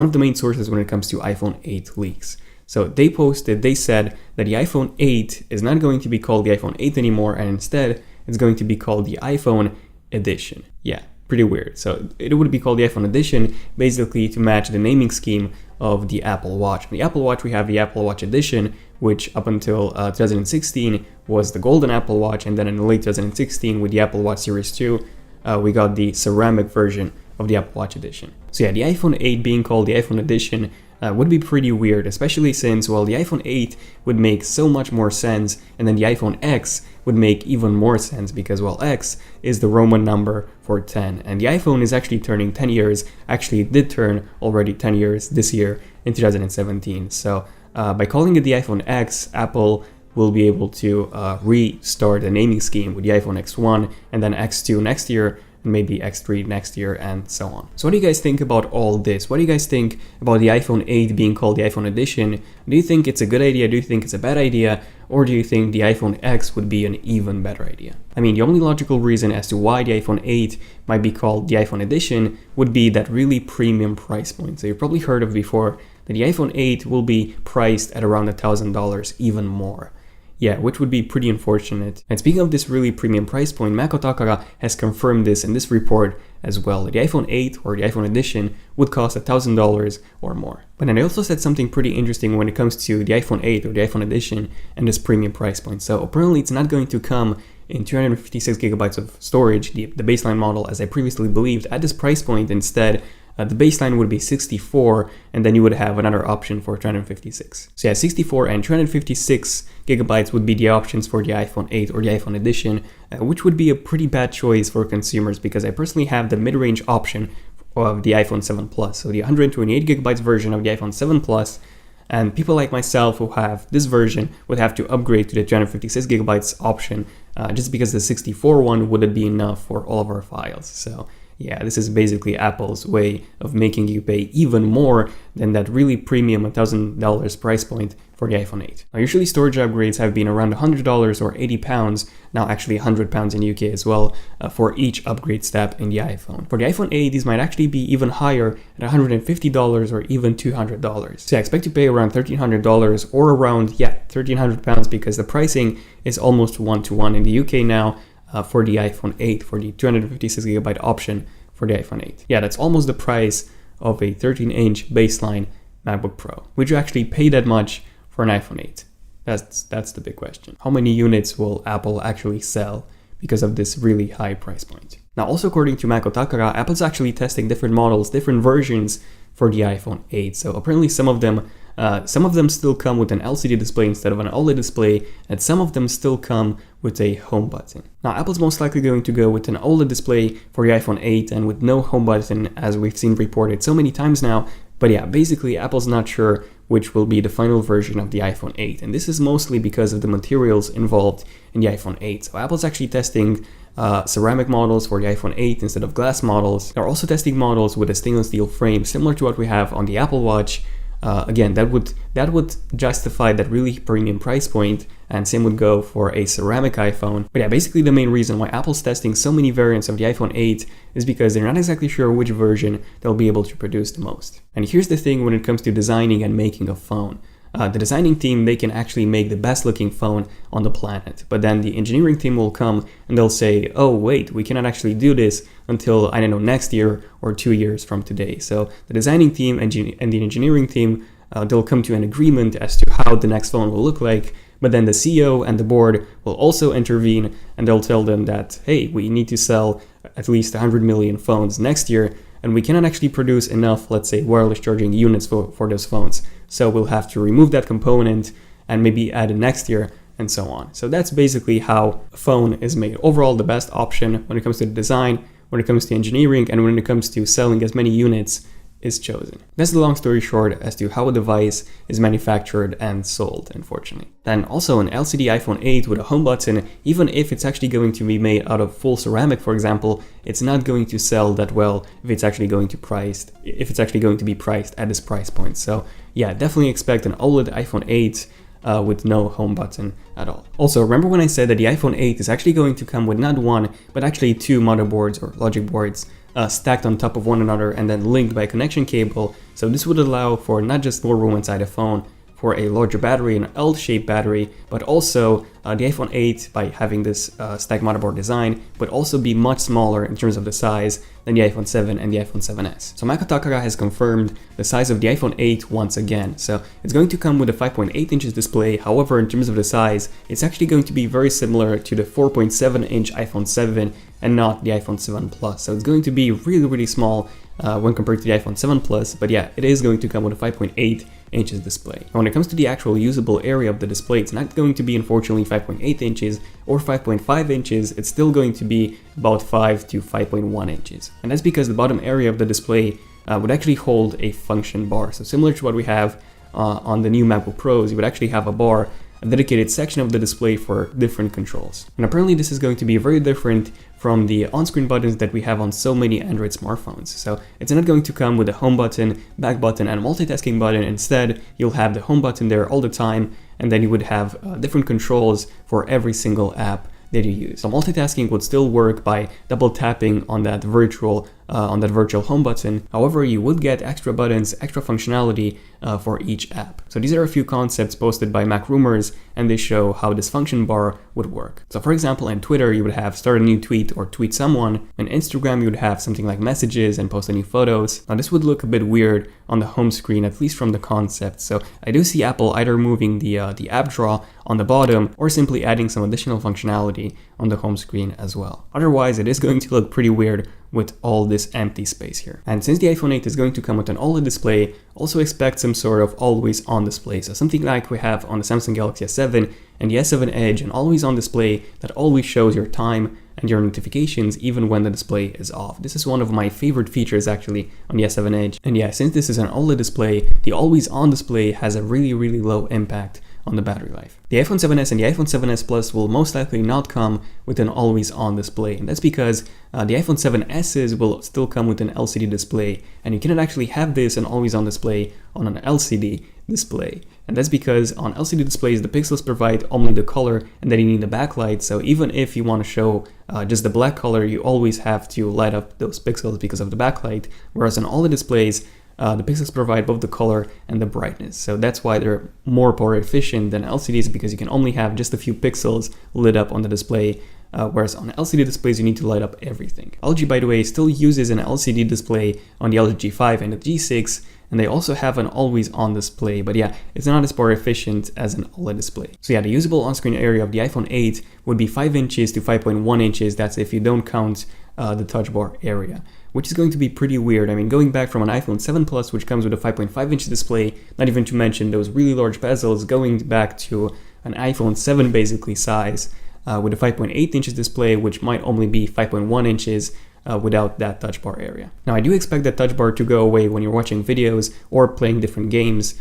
one of the main sources when it comes to iPhone 8 leaks. So they said that the iPhone 8 is not going to be called the iPhone 8 anymore, and instead it's going to be called the iPhone Edition. Yeah, pretty weird. So it would be called the iPhone Edition, basically to match the naming scheme of the Apple Watch. On the Apple Watch, we have the Apple Watch Edition, which up until 2016 was the golden Apple Watch, and then in late 2016 with the Apple Watch Series 2, we got the ceramic version of the Apple Watch Edition. So yeah, the iPhone 8 being called the iPhone Edition would be pretty weird, especially since, well, the iPhone 8 would make so much more sense, and then the iPhone X would make even more sense because, well, X is the Roman number for 10, and the iPhone is actually turning 10 years, actually it did turn already 10 years this year in 2017. So by calling it the iPhone X, Apple will be able to restart the naming scheme with the iPhone X1 and then X2 next year, and maybe X3 next year, and so on. So what do you guys think about all this? What do you guys think about the iPhone 8 being called the iPhone Edition? Do you think it's a good idea? Do you think it's a bad idea? Or do you think the iPhone X would be an even better idea? I mean, the only logical reason as to why the iPhone 8 might be called the iPhone Edition would be that really premium price point. So you've probably heard of before that the iPhone 8 will be priced at around $1,000, even more. Yeah, which would be pretty unfortunate. And speaking of this really premium price point, Mako Takara has confirmed this in this report as well. The iPhone 8 or the iPhone Edition would cost $1,000 or more. But then they also said something pretty interesting when it comes to the iPhone 8 or the iPhone Edition and this premium price point. So apparently it's not going to come in 256 gigabytes of storage, the baseline model, as I previously believed. At this price point, instead, the baseline would be 64, and then you would have another option for 256. So yeah, 64 and 256 gigabytes would be the options for the iPhone 8 or the iPhone Edition, which would be a pretty bad choice for consumers because I personally have the mid-range option of the iPhone 7 Plus, so the 128 gigabytes version of the iPhone 7 Plus, and people like myself who have this version would have to upgrade to the 256 gigabytes option just because the 64 one wouldn't be enough for all of our files. So yeah, this is basically Apple's way of making you pay even more than that really premium $1,000 price point for the iPhone 8. Now, usually storage upgrades have been around $100 or £80, now actually £100 in UK as well, for each upgrade step in the iPhone. For the iPhone 8, these might actually be even higher at $150 or even $200. So I expect to pay around $1,300 or around, £1,300 because the pricing is almost 1-to-1 in the UK now. For the iPhone 8, for the 256 gigabyte option for the iPhone 8. Yeah, that's almost the price of a 13-inch baseline MacBook Pro. Would you actually pay that much for an iPhone 8? That's the big question. How many units will Apple actually sell because of this really high price point? Now, also according to Mako Takara, Apple's actually testing different models, different versions for the iPhone 8. So apparently some of them still come with an LCD display instead of an OLED display, and some of them still come with a home button. Now, Apple's most likely going to go with an OLED display for the iPhone 8 and with no home button, as we've seen reported so many times now. But yeah, basically Apple's not sure which will be the final version of the iPhone 8, and this is mostly because of the materials involved in the iPhone 8. So Apple's actually testing ceramic models for the iPhone 8 instead of glass models. They're also testing models with a stainless steel frame, similar to what we have on the Apple Watch. Again, that would justify that really premium price point, and same would go for a ceramic iPhone. But yeah, basically the main reason why Apple's testing so many variants of the iPhone 8 is because they're not exactly sure which version they'll be able to produce the most. And here's the thing when it comes to designing and making a phone. The designing team, they can actually make the best looking phone on the planet, but then the engineering team will come and they'll say, oh wait, we cannot actually do this until, I don't know, next year or 2 years from today. So the designing team and the engineering team, they'll come to an agreement as to how the next phone will look like, but then the CEO and the board will also intervene and they'll tell them that, hey, we need to sell at least 100 million phones next year, and we cannot actually produce enough, let's say, wireless charging units for those phones. So we'll have to remove that component and maybe add it next year, and so on. So that's basically how a phone is made. Overall, the best option when it comes to the design, when it comes to engineering, and when it comes to selling as many units is chosen. That's the long story short as to how a device is manufactured and sold, unfortunately. Then also an LCD iPhone 8 with a home button, even if it's actually going to be made out of full ceramic, for example, it's not going to sell that well if it's actually going to be priced at this price point. So yeah, definitely expect an OLED iPhone 8 with no home button at all. Also, remember when I said that the iPhone 8 is actually going to come with not one, but actually two motherboards or logic boards stacked on top of one another and then linked by a connection cable. So this would allow for not just more room inside the phone for a larger battery, an L-shaped battery, but also the iPhone 8, by having this stacked motherboard design, would also be much smaller in terms of the size than the iPhone 7 and the iPhone 7s. So Mako Takara has confirmed the size of the iPhone 8 once again. So it's going to come with a 5.8 inches display. However, in terms of the size, it's actually going to be very similar to the 4.7 inch iPhone 7 and not the iPhone 7 Plus. So it's going to be really, really small when compared to the iPhone 7 Plus, but yeah, it is going to come with a 5.8 inches display. Now, when it comes to the actual usable area of the display, it's not going to be unfortunately 5.8 inches or 5.5 inches, it's still going to be about 5 to 5.1 inches. And that's because the bottom area of the display would actually hold a function bar. So similar to what we have on the new MacBook Pros, you would actually have a bar, a dedicated section of the display for different controls. And apparently this is going to be very different from the on-screen buttons that we have on so many Android smartphones. So it's not going to come with a home button, back button, and a multitasking button. Instead, you'll have the home button there all the time, and then you would have different controls for every single app that you use. So multitasking would still work by double tapping on that virtual home button. However, you would get extra buttons, extra functionality for each app. So these are a few concepts posted by Mac Rumors, and they show how this function bar would work. So for example, in Twitter, you would have start a new tweet or tweet someone. In Instagram, you would have something like messages and post any photos. Now this would look a bit weird on the home screen, at least from the concept. So I do see Apple either moving the app drawer on the bottom or simply adding some additional functionality on the home screen as well. Otherwise, it is going to look pretty weird with all this empty space here. And since the iPhone 8 is going to come with an OLED display, also expect some sort of always on display. So something like we have on the Samsung Galaxy S7 and the S7 Edge, an always on display that always shows your time and your notifications even when the display is off. This is one of my favorite features actually on the S7 Edge. And yeah, since this is an OLED display, the always on display has a really, really low impact on the battery life. The iPhone 7s and the iPhone 7s Plus will most likely not come with an always on display, and that's because the iPhone 7s's will still come with an LCD display, and you cannot actually have this an always on display on an LCD display. And that's because on LCD displays, the pixels provide only the color and then you need the backlight. So even if you want to show just the black color, you always have to light up those pixels because of the backlight. Whereas on all the displays, the pixels provide both the color and the brightness. So that's why they're more power efficient than LCDs, because you can only have just a few pixels lit up on the display. Whereas on LCD displays, you need to light up everything. LG, by the way, still uses an LCD display on the LG G5 and the G6, and they also have an always on display, but yeah, it's not as power efficient as an OLED display. So yeah, the usable on-screen area of the iPhone 8 would be 5 inches to 5.1 inches. That's if you don't count the touch bar area, which is going to be pretty weird. I mean, going back from an iPhone 7 Plus, which comes with a 5.5 inch display, not even to mention those really large bezels, going back to an iPhone 7 basically size with a 5.8 inches display, which might only be 5.1 inches without that touch bar area. Now, I do expect that touch bar to go away when you're watching videos or playing different games,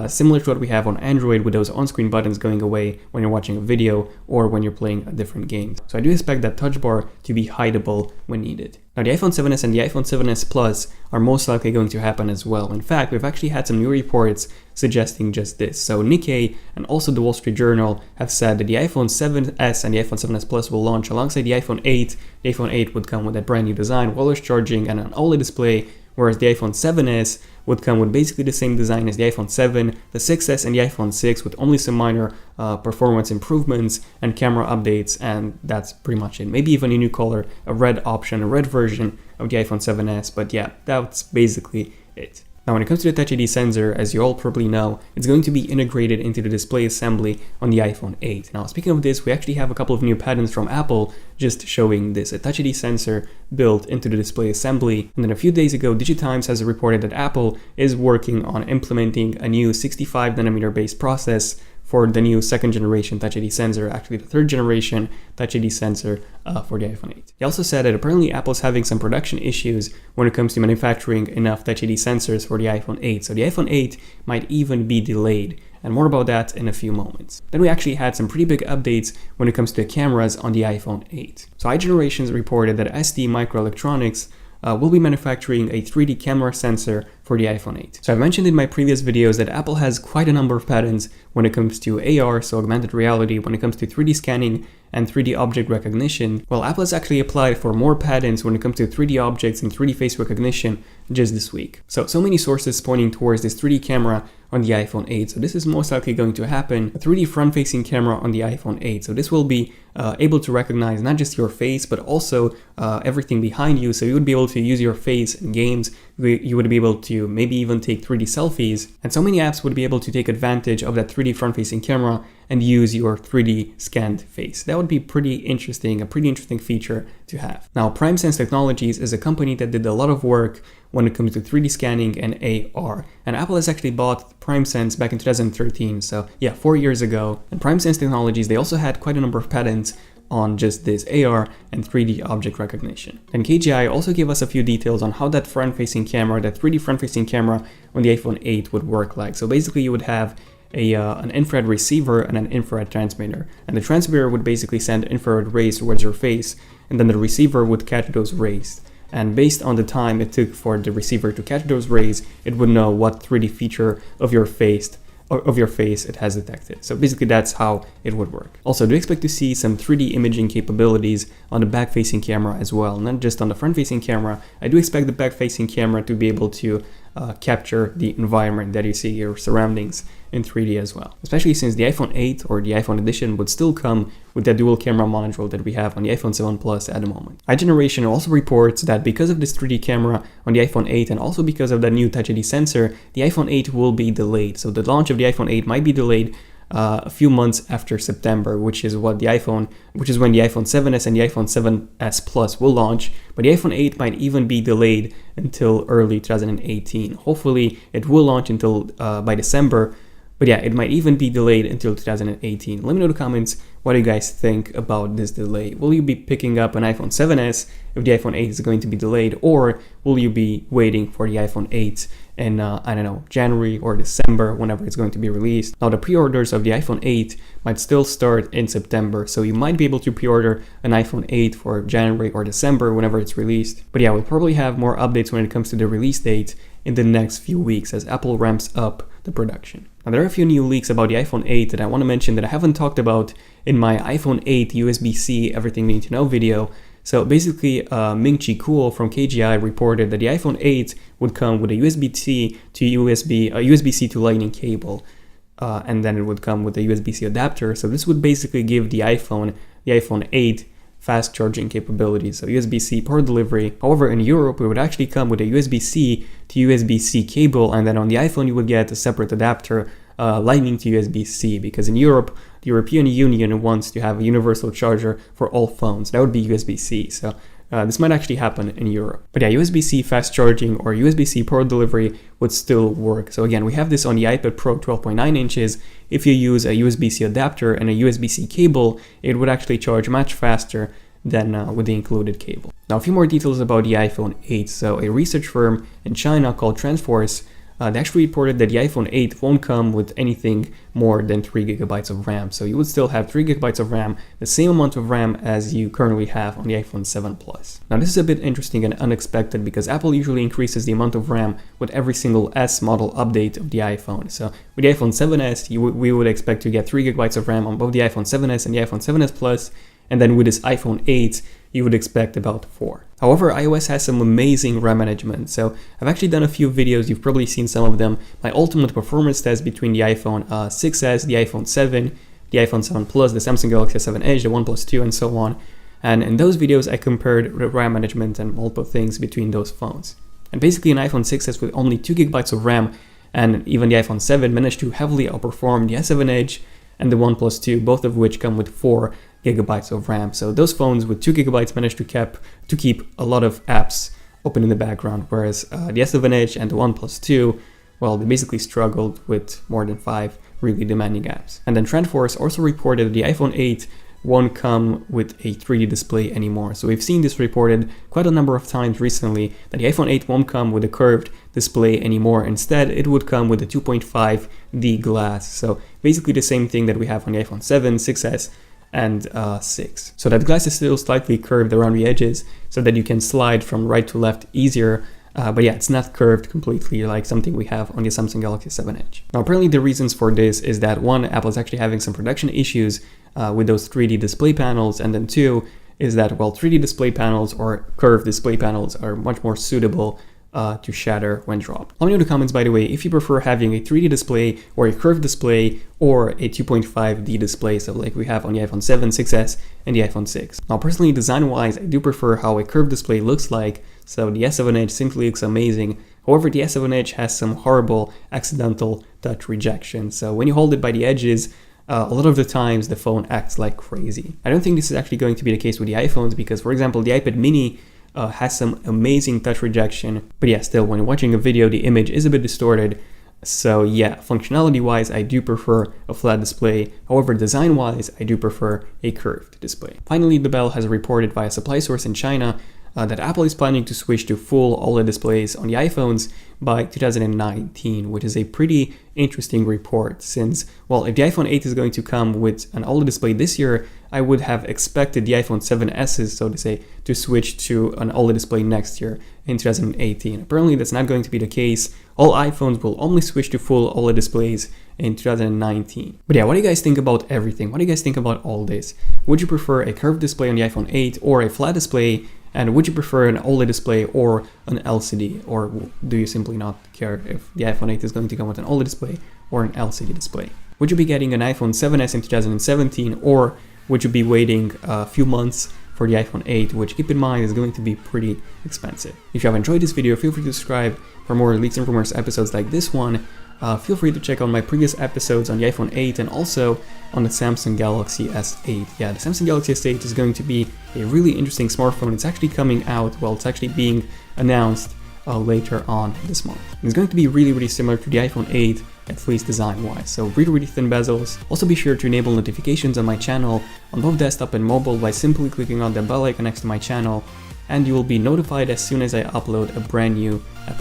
similar to what we have on Android with those on-screen buttons going away when you're watching a video or when you're playing a different game. So I do expect that touch bar to be hideable when needed. Now, the iPhone 7s and the iPhone 7s Plus are most likely going to happen as well. In fact, we've actually had some new reports suggesting just this. So Nikkei and also the Wall Street Journal have said that the iPhone 7s and the iPhone 7s Plus will launch alongside the iPhone 8. The iPhone 8 would come with a brand new design, wireless charging, and an OLED display, whereas the iPhone 7s would come with basically the same design as the iPhone 7, the 6s, and the iPhone 6, with only some minor performance improvements and camera updates, and that's pretty much it. Maybe even a new color, a red option, a red version of the iPhone 7s, but yeah, that's basically it. Now, when it comes to the Touch ID sensor, as you all probably know, it's going to be integrated into the display assembly on the iPhone 8. Now, speaking of this, we actually have a couple of new patents from Apple just showing this, a Touch ID sensor built into the display assembly. And then a few days ago, DigiTimes has reported that Apple is working on implementing a new 65nm based process for the new second generation Touch ID sensor, actually the third generation Touch ID sensor for the iPhone 8. He also said that apparently Apple's having some production issues when it comes to manufacturing enough Touch ID sensors for the iPhone 8. So the iPhone 8 might even be delayed, and more about that in a few moments. Then we actually had some pretty big updates when it comes to the cameras on the iPhone 8. So iGenerations reported that ST Microelectronics will be manufacturing a 3D camera sensor for the iPhone 8. So I've mentioned in my previous videos that Apple has quite a number of patents when it comes to AR, so augmented reality, when it comes to 3D scanning and 3D object recognition, well, Apple has actually applied for more patents when it comes to 3D objects and 3D face recognition just this week. So many sources pointing towards this 3D camera on the iPhone 8. So this is most likely going to happen, a 3D front-facing camera on the iPhone 8. So this will be able to recognize not just your face, but also everything behind you. So you would be able to use your face in games. You would be able to maybe even take 3D selfies. And so many apps would be able to take advantage of that 3D front-facing camera and use your 3D scanned face. That would be pretty interesting, a pretty interesting feature to have. Now, PrimeSense Technologies is a company that did a lot of work when it comes to 3D scanning and AR. And Apple has actually bought PrimeSense back in 2013, so yeah, 4 years ago. And PrimeSense Technologies, they also had quite a number of patents on just this AR and 3D object recognition. And KGI also gave us a few details on how that front-facing camera, that 3D front-facing camera on the iPhone 8 would work like. So basically you would have an infrared receiver and an infrared transmitter. And the transmitter would basically send infrared rays towards your face, and then the receiver would catch those rays. And based on the time it took for the receiver to catch those rays, it would know what 3D feature of your face it has detected. So basically that's how it would work. Also, do expect to see some 3D imaging capabilities on the back-facing camera as well, not just on the front-facing camera. I do expect the back-facing camera to be able to capture the environment that you see, your surroundings, in 3D as well. Especially since the iPhone 8 or the iPhone edition would still come with that dual camera module that we have on the iPhone 7 Plus at the moment. iGeneration also reports that because of this 3D camera on the iPhone 8 and also because of the new Touch ID sensor, the iPhone 8 will be delayed. So the launch of the iPhone 8 might be delayed a few months after September, which is when the iPhone 7s and the iPhone 7s Plus will launch, but the iPhone 8 might even be delayed until early 2018. Hopefully it will launch until by December, but yeah, it might even be delayed until 2018. Let me know in the comments what you guys think about this delay. Will you be picking up an iPhone 7s if the iPhone 8 is going to be delayed, or will you be waiting for the iPhone 8 in, I don't know, January or December, whenever it's going to be released? Now, the pre-orders of the iPhone 8 might still start in September, so you might be able to pre-order an iPhone 8 for January or December whenever it's released. But yeah, we'll probably have more updates when it comes to the release date in the next few weeks as Apple ramps up the production. Now, there are a few new leaks about the iPhone 8 that I want to mention that I haven't talked about in my iPhone 8 USB-C Everything You Need to Know video. So basically, Ming-Chi Kuo from KGI reported that the iPhone 8 would come with a USB-C to Lightning cable, and then it would come with a USB-C adapter. So this would basically give the iPhone 8 fast charging capabilities, so USB-C port delivery. However, in Europe, it would actually come with a USB-C to USB-C cable, and then on the iPhone, you would get a separate adapter, Lightning to USB-C, because in Europe, the European Union wants to have a universal charger for all phones. That would be USB-C. So this might actually happen in Europe. But yeah, USB-C fast charging or USB-C port delivery would still work. So again, we have this on the iPad Pro 12.9 inches. If you use a USB-C adapter and a USB-C cable, it would actually charge much faster than with the included cable. Now, a few more details about the iPhone 8. So a research firm in China called TrendForce, they actually reported that the iPhone 8 won't come with anything more than 3 GB of RAM. So you would still have 3 GB of RAM, the same amount of RAM as you currently have on the iPhone 7 Plus. Now, this is a bit interesting and unexpected because Apple usually increases the amount of RAM with every single S model update of the iPhone. So with the iPhone 7s, we would expect to get 3 GB of RAM on both the iPhone 7s and the iPhone 7s Plus. And then with this iPhone 8, you would expect about 4. However, iOS has some amazing RAM management. So I've actually done a few videos, you've probably seen some of them. My ultimate performance test between the iPhone 6s, the iPhone 7, the iPhone 7 Plus, the Samsung Galaxy S7 Edge, the OnePlus 2, and so on. And in those videos, I compared RAM management and multiple things between those phones. And basically an iPhone 6s with only 2 GB of RAM, and even the iPhone 7 managed to heavily outperform the S7 Edge and the OnePlus 2, both of which come with 4 GB of RAM. So those phones with 2 GB managed to keep a lot of apps open in the background, whereas the S7 Edge and the OnePlus 2, well, they basically struggled with more than 5 really demanding apps. And then TrendForce also reported that the iPhone 8 won't come with a 3D display anymore. So we've seen this reported quite a number of times recently, that the iPhone 8 won't come with a curved display anymore. Instead, it would come with a 2.5D glass. So basically the same thing that we have on the iPhone 7, 6s, and 6. So that glass is still slightly curved around the edges so that you can slide from right to left easier But yeah, it's not curved completely like something we have on the Samsung Galaxy 7 Edge. Now, apparently the reasons for this is that one, Apple is actually having some production issues with those 3D display panels, and then two is that, well, 3D display panels or curved display panels are much more suitable to shatter when dropped. Let me know in the comments, by the way, if you prefer having a 3D display or a curved display or a 2.5D display, so like we have on the iPhone 7, 6S, and the iPhone 6. Now, personally, design-wise, I do prefer how a curved display looks like, so the S7 Edge simply looks amazing. However, the S7 Edge has some horrible accidental touch rejection, so when you hold it by the edges, a lot of the times the phone acts like crazy. I don't think this is actually going to be the case with the iPhones because, for example, the iPad mini has some amazing touch rejection, but yeah, still, when watching a video, the image is a bit distorted. So yeah, functionality-wise, I do prefer a flat display. However, design-wise, I do prefer a curved display. Finally, the Bell has reported via supply source in China that Apple is planning to switch to full OLED displays on the iPhones by 2019, which is a pretty interesting report since, well, if the iPhone 8 is going to come with an OLED display this year, I would have expected the iPhone 7s, so to say, to switch to an OLED display next year in 2018. Apparently, that's not going to be the case. All iPhones will only switch to full OLED displays in 2019. But yeah, what do you guys think about everything? What do you guys think about all this? Would you prefer a curved display on the iPhone 8 or a flat display? And would you prefer an OLED display or an LCD? Or do you simply not care if the iPhone 8 is going to come with an OLED display or an LCD display? Would you be getting an iPhone 7s in 2017, or would you be waiting a few months for the iPhone 8, which, keep in mind, is going to be pretty expensive? If you have enjoyed this video, feel free to subscribe for more Leaks and Rumors episodes like this one. Feel free to check out my previous episodes on the iPhone 8 and also on the Samsung Galaxy S8. Yeah, the Samsung Galaxy S8 is going to be a really interesting smartphone. It's actually coming out, well, it's actually being announced later on this month. It's going to be really similar to the iPhone 8, at least design-wise. So really thin bezels. Also be sure to enable notifications on my channel on both desktop and mobile by simply clicking on the bell icon next to my channel, and you will be notified as soon as I upload a brand new episode.